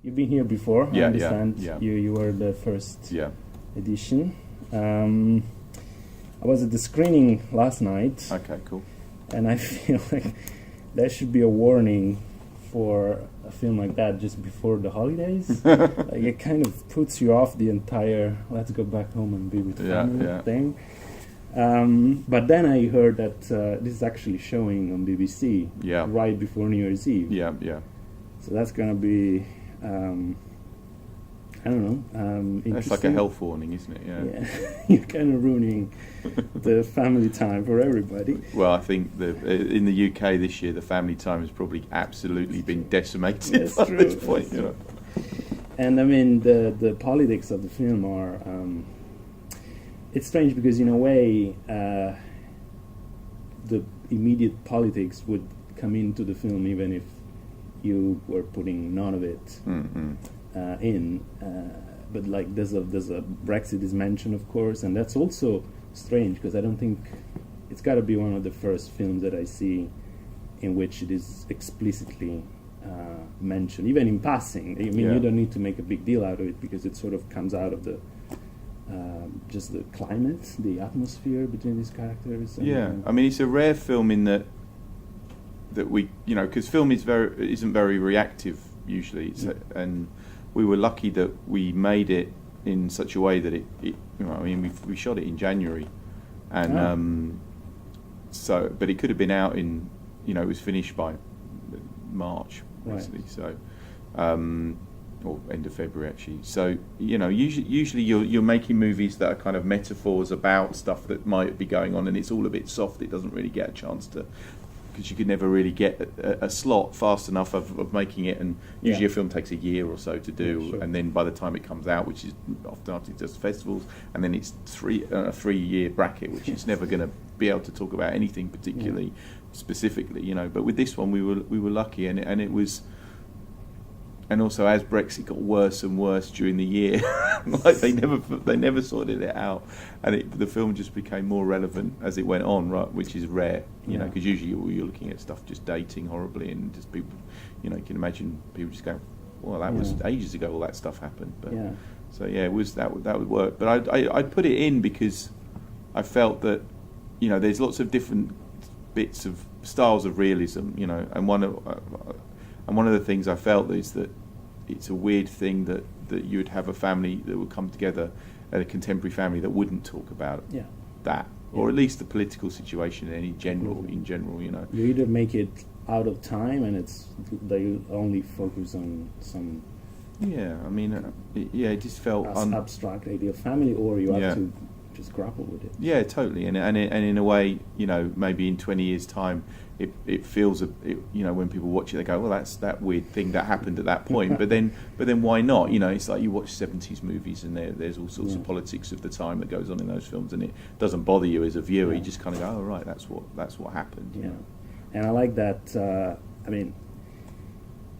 you've been here before. I understand. Yeah. You were the first Yeah. edition. I was at the screening last night. Okay, cool. And I feel like there should be a warning for a film like that just before the holidays. Like it kind of puts you off the entire let's go back home and be with family thing. But then I heard that this is actually showing on BBC right before New Year's Eve. Yeah. So that's going to be, I don't know. It's like a health warning, isn't it? Yeah. You're kind of ruining the family time for everybody. Well, I think in the UK this year, the family time has probably absolutely been decimated by this point. You know. And I mean, the politics of the film are. It's strange because in a way, the immediate politics would come into the film even if you were putting none of it in. But like there's a Brexit is mentioned, of course, and that's also strange because I don't think it's got to be one of the first films that I see in which it is explicitly mentioned, even in passing. I mean, you don't need to make a big deal out of it because it sort of comes out of the just the climate, the atmosphere between these characters. And, I mean, it's a rare film in that we, you know, because film isn't very reactive usually, and we were lucky that we made it in such a way that it you know, I mean, we shot it in January, and so, but it could have been out in, you know, it was finished by March basically, so. Or end of February actually. So you know, usually you're making movies that are kind of metaphors about stuff that might be going on, and it's all a bit soft. It doesn't really get a chance to, because you could never really get a slot fast enough of making it. And usually a film takes a year or so to do, and then by the time it comes out, which is often after it does festivals, and then it's a 3-year bracket, which is never going to be able to talk about anything particularly specifically, you know. But with this one, we were lucky, and it was. And also, as Brexit got worse and worse during the year, like they never sorted it out, and the film just became more relevant as it went on, right? Which is rare, you know, because usually you're looking at stuff just dating horribly, and just people, you know, you can imagine people just going, "Well, that was ages ago. All that stuff happened." But so it was that would work. But I put it in because I felt that, you know, there's lots of different bits of styles of realism, you know, and one of the things I felt is that it's a weird thing that you would have a family that would come together, a contemporary family that wouldn't talk about that, or at least the political situation in general, you know. You either make it out of time and they only focus on some. Yeah, I mean, it just felt abstract idea of family, or you have to just grapple with it. Yeah, totally, and in a way, you know, maybe in 20 years' time, it feels you know, when people watch it, they go, well, that's that weird thing that happened at that point. but then why not? You know, it's like you watch 70s movies, and there's all sorts of politics of the time that goes on in those films, and it doesn't bother you as a viewer. You just kind of go, oh right, that's what happened. Yeah, and I like that. I mean,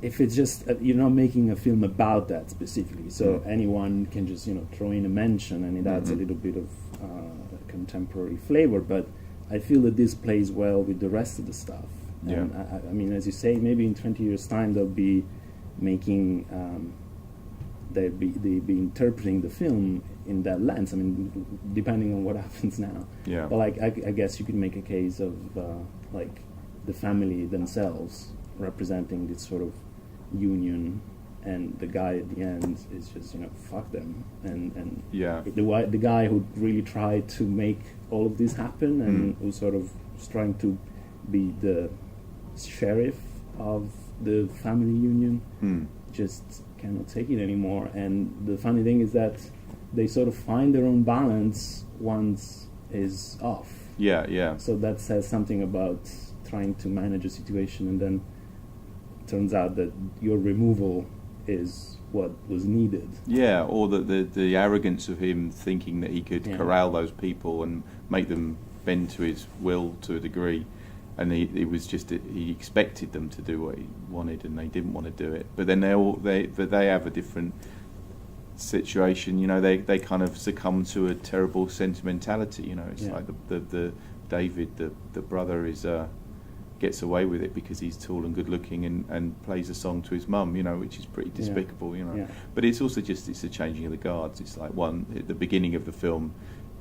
if it's just you're not making a film about that specifically, so anyone can just, you know, throw in a mention, and it adds a little bit of contemporary flavor. But I feel that this plays well with the rest of the stuff. And I mean, as you say, maybe in 20 years' time they'll be making, they'll be interpreting the film in that lens. I mean, depending on what happens now. Yeah. But like, I guess you could make a case of like the family themselves representing this sort of union, and the guy at the end is just, you know, fuck them, and the guy who really tried to make all of this happen, and who sort of was trying to be the sheriff of the family union, just cannot take it anymore. And the funny thing is that they sort of find their own balance once is off. So that says something about trying to manage a situation, and then it turns out that your removal is what was needed. Yeah, or the arrogance of him thinking that he could corral those people and make them bend to his will to a degree, and it was just he expected them to do what he wanted, and they didn't want to do it. But then they have a different situation. You know, they kind of succumb to a terrible sentimentality. You know, it's like the David, the brother, is gets away with it because he's tall and good looking and plays a song to his mum, which is pretty despicable, Yeah. But it's also it's a changing of the guards. It's like at the beginning of the film,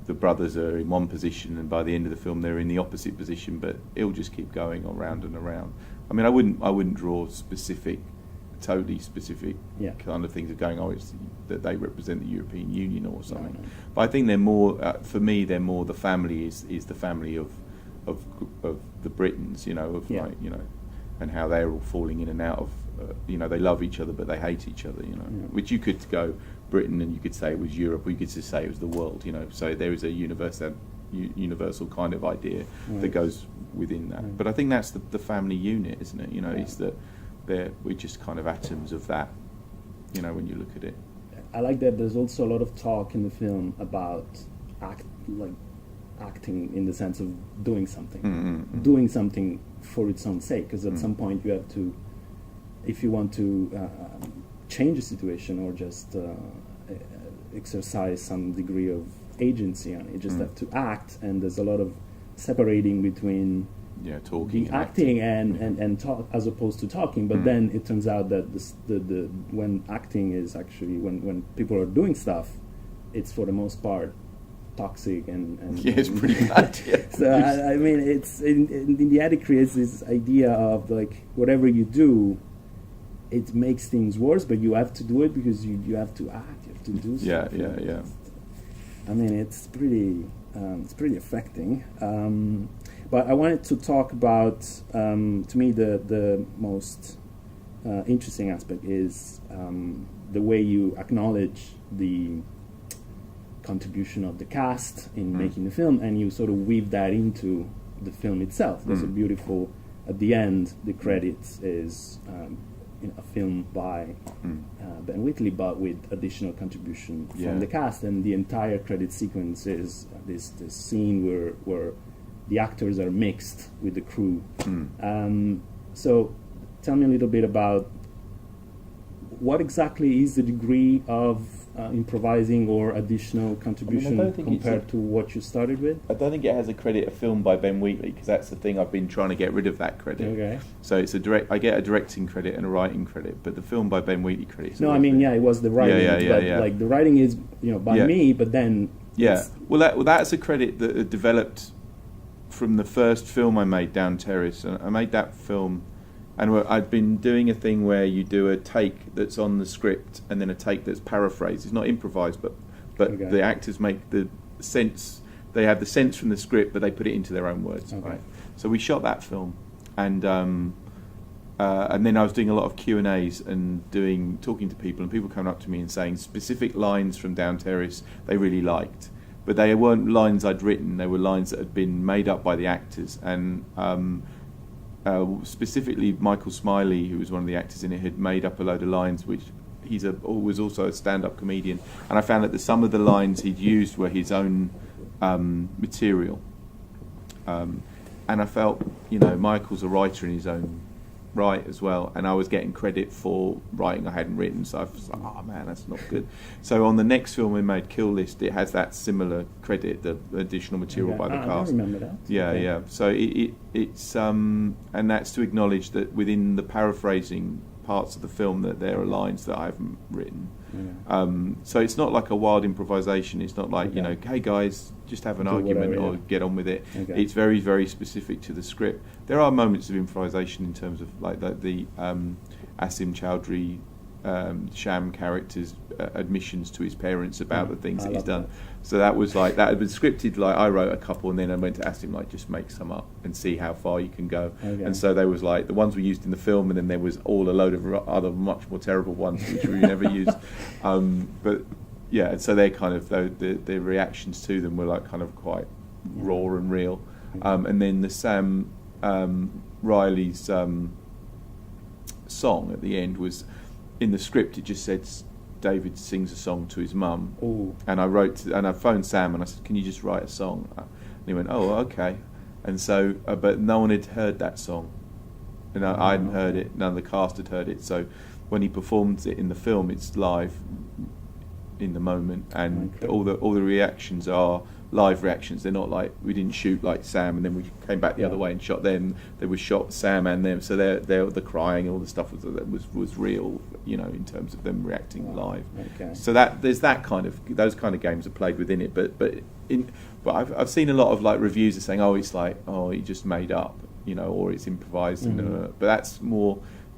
the brothers are in one position, and by the end of the film they're in the opposite position, but it'll just keep going around and around. I mean, I wouldn't draw totally specific kind of things are going on. It's that they represent the European Union or something. No. But I think they're more, for me, they're more the family is the family of the Britons, and how they're all falling in and out of, they love each other but they hate each other, which you could go Britain and you could say it was Europe, or you could just say it was the world, So there is a universal kind of idea that goes within that. Right. But I think that's the family unit, isn't it? It's that we're just kind of atoms of that, when you look at it. I like that there's also a lot of talk in the film about acting in the sense of doing something, doing something for its own sake, because at some point you have to, if you want to change a situation or just exercise some degree of agency on it, you just have to act, and there's a lot of separating between talking, acting and talk, as opposed to talking. But then it turns out that the when acting is actually when people are doing stuff, it's for the most part toxic and it's pretty bad. So I mean, it's in the end it creates this idea of like whatever you do, it makes things worse, but you have to do it because you have to act, you have to do stuff. Yeah. I mean, it's pretty affecting. But I wanted to talk about, to me, the most interesting aspect is the way you acknowledge the contribution of the cast in making the film, and you sort of weave that into the film itself. There's a beautiful, at the end, the credits is a film by Ben Wheatley, but with additional contribution from the cast, and the entire credit sequence is this scene where the actors are mixed with the crew. So tell me a little bit about what exactly is the degree of improvising or additional contribution compared to what you started with? I don't think it has a credit of film by Ben Wheatley, because that's the thing, I've been trying to get rid of that credit. Okay. So it's I get a directing credit and a writing credit, but the film by Ben Wheatley credit. No, I mean, it was the writing. Yeah. Like the writing is by me, but then well that's a credit that developed from the first film I made, Down Terrace. And I made that film, and I'd been doing a thing where you do a take that's on the script and then a take that's paraphrased. It's not improvised, but the actors make the sense. They have the sense from the script, but they put it into their own words. Okay. Right? So we shot that film, and then I was doing a lot of Q&As and talking to people, and people coming up to me and saying specific lines from Down Terrace they really liked. But they weren't lines I'd written, they were lines that had been made up by the actors. And specifically Michael Smiley, who was one of the actors in it, had made up a load of lines, which was also a stand-up comedian. And I found that some of the lines he'd used were his own material. And I felt, Michael's a writer in his own right as well, and I was getting credit for writing I hadn't written, so I was like, oh man, that's not good. So on the next film we made, Kill List, it has that similar credit, the additional material by the cast. I remember that. Yeah. So it's and that's to acknowledge that within the paraphrasing parts of the film that there are lines that I haven't written. So it's not like a wild improvisation. It's not like hey guys, just have an argument or get on with it. It's very, very specific to the script. There are moments of improvisation in terms of like the Asim Chaudhry sham character's admissions to his parents about the things that he's done. So that was like, that had been scripted. Like I wrote a couple, and then I went to Asim, like, just make some up and see how far you can go. And so there was like the ones we used in the film, and then there was all a load of other much more terrible ones which we never used. But yeah, and so they're kind of, the reactions to them were like kind of quite raw and real. And then the Sam Riley's song at the end was, in the script it just said David sings a song to his mum. And I phoned Sam and I said, can you just write a song? And he went, oh, okay. And so, but no one had heard that song. And I hadn't heard it, none of the cast had heard it. So when he performs it in the film, it's live in the moment, and all the reactions are live reactions. They're not like, we didn't shoot like Sam and then we came back the other way and shot them. They were shot Sam and them, so they're the crying, all the stuff was real, you know, in terms of them reacting live. Okay. So that there's those kind of games are played within it, but I've seen a lot of like reviews are saying, oh, it's like, oh, he just made up, you know, or it's improvised, but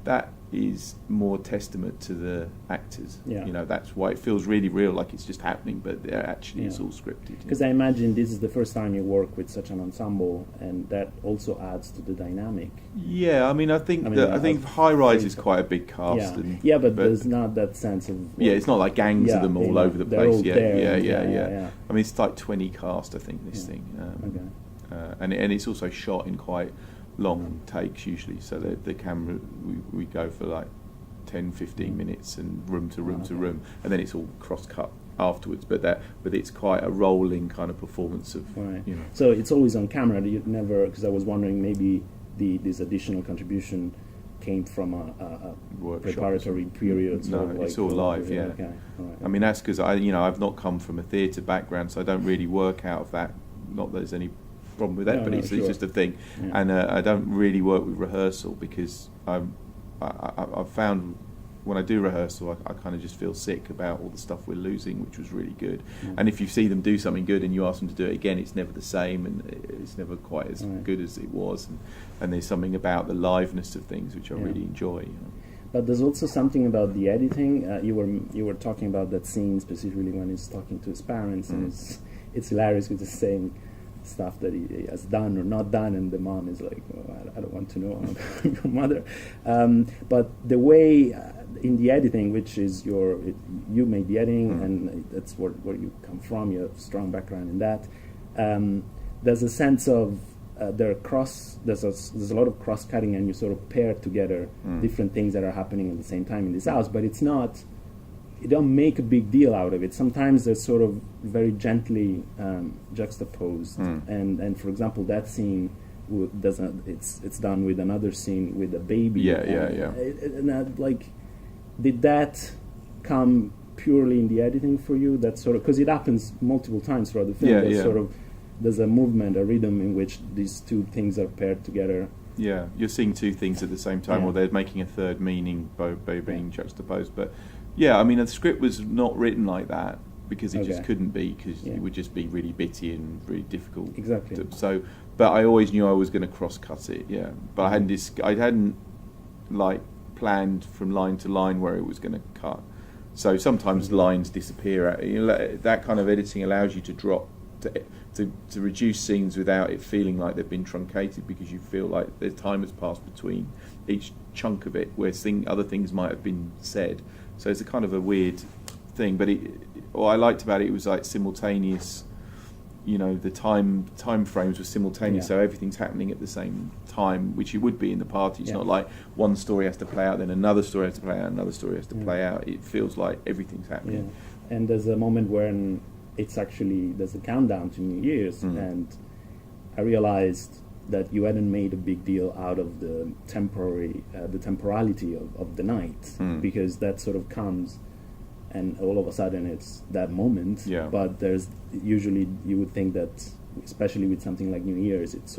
that is more testament to the actors. Yeah. You know, that's why it feels really real, like it's just happening, but actually it's all scripted. Because I imagine this is the first time you work with such an ensemble, and that also adds to the dynamic. Yeah, I mean, I think High Rise is quite a big cast. But there's not that sense of... it's not like gangs of them all over the place. All yeah. I mean, it's like 20 cast, I think, this thing. And it's also shot in quite long takes usually, so the camera we go for like 10-15 minutes and room to room, and then it's all cross cut afterwards, but it's quite a rolling kind of performance of you know. So it's always on camera. You never, because I was wondering maybe this additional contribution came from a preparatory period. No, it's all live. Yeah. Okay. All right. I mean, that's because I've not come from a theatre background, so I don't really work out of that. Not that there's any problem with that, but it's just a thing. And I don't really work with rehearsal because I've found when I do rehearsal I kind of just feel sick about all the stuff we're losing, which was really good. And if you see them do something good and you ask them to do it again, it's never the same and it's never quite as good as it was, and there's something about the liveness of things which I really enjoy, you know. But there's also something about the editing. You were talking about that scene specifically when he's talking to his parents, and it's hilarious with the same stuff that he has done or not done, and the mom is like, I don't want to know about your mother. But the way in the editing, which is you made the editing, and that's where you come from, you have a strong background in that. There's a sense of there's a lot of cross-cutting, and you sort of pair together different things that are happening at the same time in this house, but it's not, you don't make a big deal out of it. Sometimes they're sort of very gently juxtaposed, and for example, that scene it's done with another scene with a baby. And like, did that come purely in the editing for you? That sort of, because it happens multiple times throughout the film. Sort of, there's a movement, a rhythm in which these two things are paired together. Yeah, you're seeing two things at the same time, or they're making a third meaning by being juxtaposed. But yeah, I mean, the script was not written like that because it just couldn't be, because it would just be really bitty and really difficult. Exactly. But I always knew I was going to cross-cut it. Yeah, but I hadn't like planned from line to line where it was going to cut. So sometimes lines disappear. That kind of editing allows you to drop to reduce scenes without it feeling like they've been truncated, because you feel like the time has passed between each chunk of it where other things might have been said. So it's a kind of a weird thing, but what I liked about it was like simultaneous. You know, the time frames were simultaneous, so everything's happening at the same time, which it would be in the party. It's not like one story has to play out, then another story has to play out, another story has to play out. It feels like everything's happening. Yeah. And there's a moment when there's a countdown to New Year's, and I realized that you hadn't made a big deal out of the temporality of the night, because that sort of comes, and all of a sudden it's that moment. Yeah. But there's usually, you would think that, especially with something like New Year's, it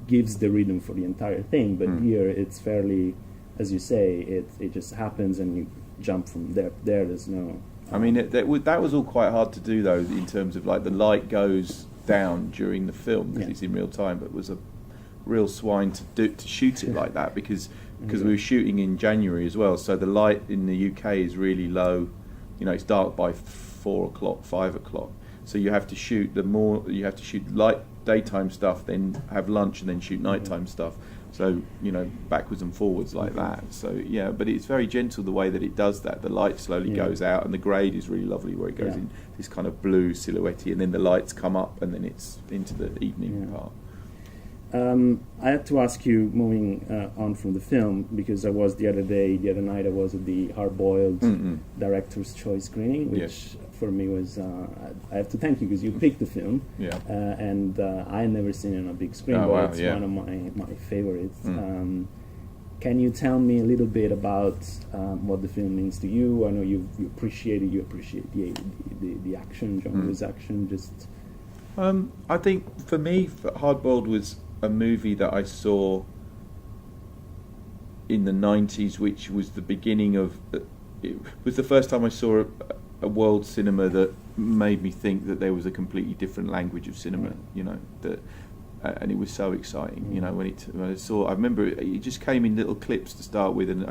gives the rhythm for the entire thing. But here it's fairly, as you say, it just happens and you jump from there. There's no. I mean, that was all quite hard to do though, in terms of like the light goes down during the film because it's in real time, but it was a real swine to shoot it like that because we were shooting in January as well, so the light in the UK is really low. You know, it's dark by 4 o'clock, 5 o'clock. So you have to shoot light daytime stuff, then have lunch, and then shoot nighttime stuff. So, you know, backwards and forwards like that. So yeah, but it's very gentle the way that it does that. The light slowly goes out, and the grade is really lovely where it goes in this kind of blue silhouette, and then the lights come up, and then it's into the evening part. I had to ask you, moving on from the film, because the other night I was at the Hard-Boiled Director's Choice screening, which for me was, I have to thank you because you picked the film, and I had never seen it on a big screen, but it's one of my favorites. Can you tell me a little bit about what the film means to you? I know you appreciate the action, John Woo's action. Just I think for me, Hardboiled was a movie that I saw in the 90s, which was the beginning of. It was the first time I saw a world cinema that made me think that there was a completely different language of cinema. You know that. And it was so exciting, you know, when I saw. I remember it just came in little clips to start with, and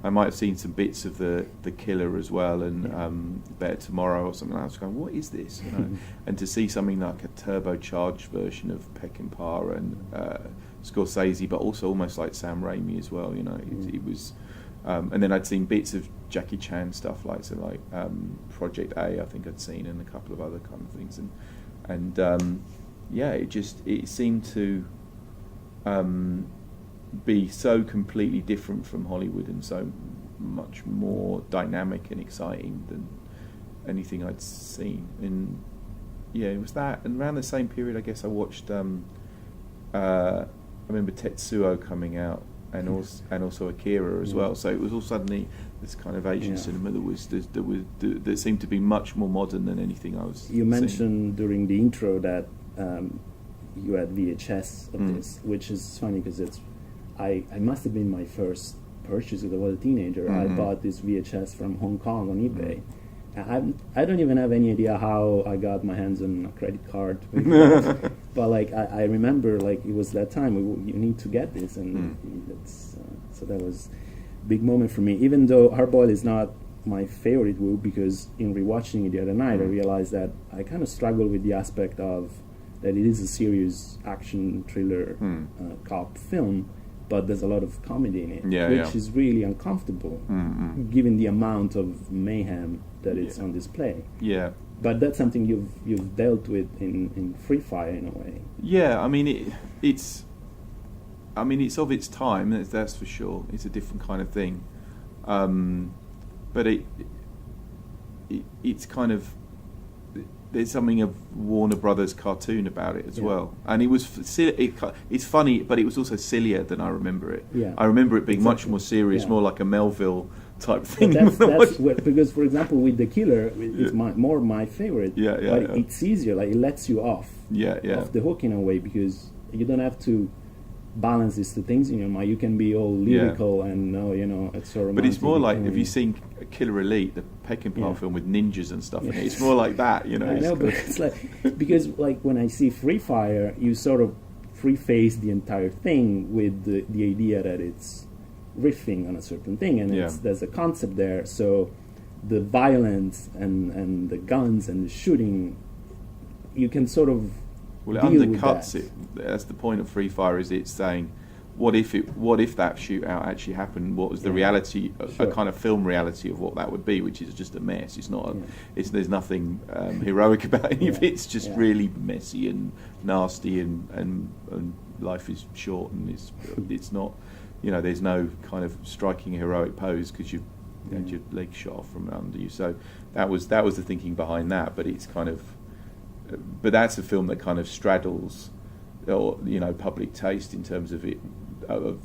I might have seen some bits of the Killer as well, and Better Tomorrow or something. I was going, what is this? You know, and to see something like a turbocharged version of Peckinpah and Scorsese, but also almost like Sam Raimi as well. You know, it was. And then I'd seen bits of Jackie Chan stuff like Project A. I think I'd seen, and a couple of other kind of things, and. Yeah, it seemed to be so completely different from Hollywood and so much more dynamic and exciting than anything I'd seen. And yeah, it was that. And around the same period, I guess I watched. I remember Tetsuo coming out, and also Akira as well. So it was all suddenly this kind of Asian cinema that seemed to be much more modern than anything I was. You mentioned during the intro that. You had VHS of this, which is funny because I must have been my first purchase because I was a teenager. I bought this VHS from Hong Kong on eBay. I don't even have any idea how I got my hands on a credit card, but like I remember like it was that time you need to get this, and that's so that was a big moment for me. Even though Hardboiled is not my favorite Wu, because in rewatching it the other night I realized that I kind of struggle with the aspect of that it is a serious action thriller cop film, but there's a lot of comedy in it, which is really uncomfortable given the amount of mayhem that is on display. Yeah, but that's something you've dealt with in Free Fire in a way. Yeah, I mean it's of its time, that's for sure. It's a different kind of thing, but it's kind of. There's something of Warner Brothers cartoon about it as well, and it was it's funny, but it was also sillier than I remember it. I remember it being much more serious, more like a Melville type thing. That's because, for example, with The Killer, it's more my favorite. But it's easier; like it lets you off the hook in a way, because you don't have to balance these two things in your mind. You can be all lyrical and it's so romantic. But it's more like, have you seen Killer Elite, the Peckinpah film with ninjas and stuff in it? It's more like that, you know. I know, but it's like, because like when I see Free Fire, you sort of preface the entire thing with the idea that it's riffing on a certain thing, and there's a concept there. So the violence and the guns and the shooting, you can sort of. Well, it undercuts it. That's the point of Free Fire. Is it's saying, what if that shootout actually happened? What was the reality, a kind of film reality of what that would be, which is just a mess. It's not. There's nothing heroic about any of it. It's just really messy and nasty, and life is short, and it's not. There's no kind of striking heroic pose because you've had your leg shot off from under you. So that was the thinking behind that. But it's kind of. But that's a film that kind of straddles, public taste in terms of it, of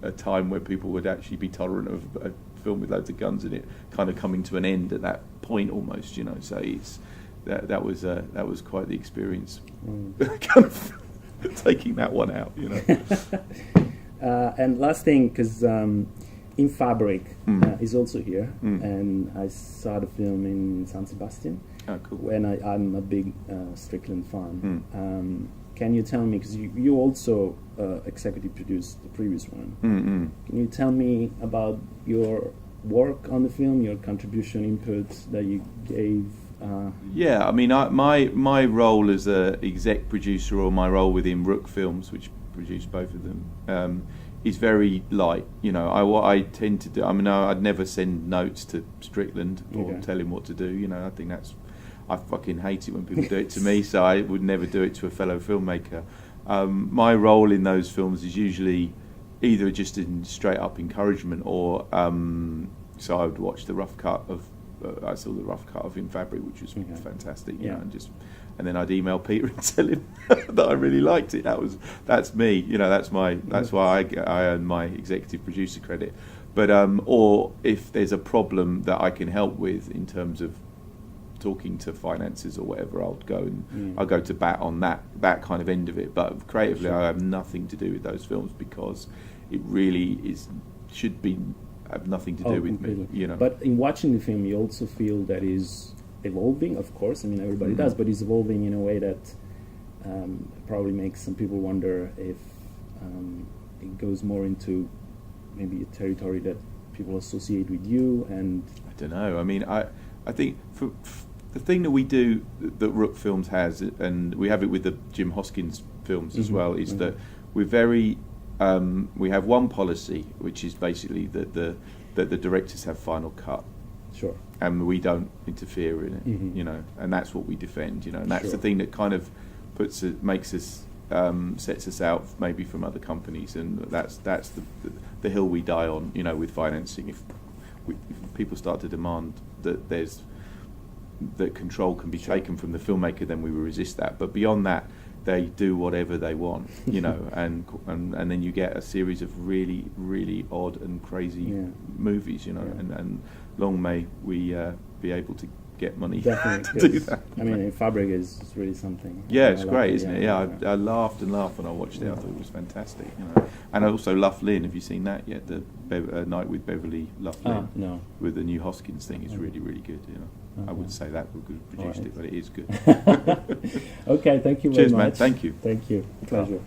a time where people would actually be tolerant of a film with loads of guns in it, kind of coming to an end at that point almost. So it's that was quite the experience, kind of taking that one out. And last thing, because In Fabric is also here, and I saw the film in San Sebastian. Oh, cool. When I'm a big Strickland fan. Can you tell me, because you also executive produced the previous one, can you tell me about your work on the film, your contribution, input that you gave? I mean, my role as a exec producer, or my role within Rook Films, which produced both of them, is very light. What I tend to do, I mean, I'd never send notes to Strickland or tell him what to do. I think I fucking hate it when people do it to me, so I would never do it to a fellow filmmaker. My role in those films is usually either just in straight up encouragement, or so I would watch the rough cut of. I saw the rough cut of In Fabric, which was fantastic, and then I'd email Peter and tell him that I really liked it. That's me, that's why I earn my executive producer credit. But or if there's a problem that I can help with in terms of talking to financiers or whatever, I'll go to bat on that kind of end of it. But creatively, I have nothing to do with those films because it really should have nothing to do with completely. me. You know. But in watching the film, you also feel that is evolving. Of course, I mean everybody does, but it's evolving in a way that probably makes some people wonder if it goes more into maybe a territory that people associate with you. And I don't know. I mean, I think for the thing that we do that Rook Films has, and we have it with the Jim Hoskins films as well, is that we're very we have one policy, which is basically that the directors have final cut. Sure. And we don't interfere in it, you know, and that's what we defend, you know, and that's the thing that kind of makes us sets us out maybe from other companies, and that's the hill we die on, you know, with financing. If people start to demand that that control can be taken from the filmmaker, then we will resist that. But beyond that, they do whatever they want, you know, and then you get a series of really, really odd and crazy movies, you know, and long may we be able to get money to do that. I mean, Fabric is really something. Yeah, it's great, isn't it? Yeah, I laughed and laughed when I watched it. I thought it was fantastic, you know. And I also Lough Lynn. Have you seen that yet? The Night with Beverly Lough Lynn. No. With the new Hoskins thing, it's really, really good, you know. I wouldn't say that we could have produced it, but it is good. Okay, thank you very Cheers, much. man. Thank you. Thank you. Pleasure.